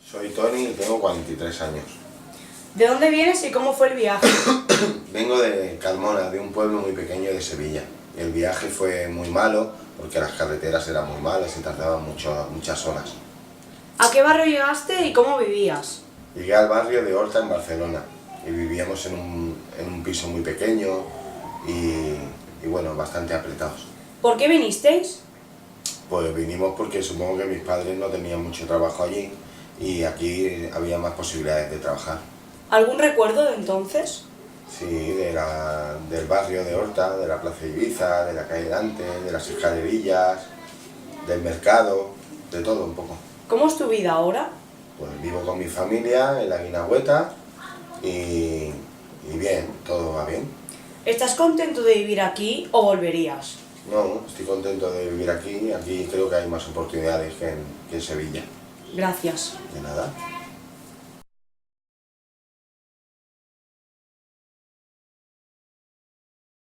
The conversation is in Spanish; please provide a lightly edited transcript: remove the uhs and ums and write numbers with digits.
Soy Tony y tengo 43 años. ¿De dónde vienes y cómo fue el viaje? Vengo de Carmona, de un pueblo muy pequeño de Sevilla. El viaje fue muy malo porque las carreteras eran muy malas y tardaban muchas horas. ¿A qué barrio llegaste y cómo vivías? Llegué al barrio de Horta en Barcelona y vivíamos en un piso muy pequeño y bueno, bastante apretados. ¿Por qué vinisteis? Pues vinimos porque supongo que mis padres no tenían mucho trabajo allí y aquí había más posibilidades de trabajar. ¿Algún recuerdo de entonces? Sí, del barrio de Horta, de la Plaza Ibiza, de la calle Dante, de las escalerillas, del mercado, de todo un poco. ¿Cómo es tu vida ahora? Pues vivo con mi familia en la Guinahueta y bien, todo va bien. ¿Estás contento de vivir aquí o volverías? No, estoy contento de vivir aquí creo que hay más oportunidades que en Sevilla. Gracias. De nada.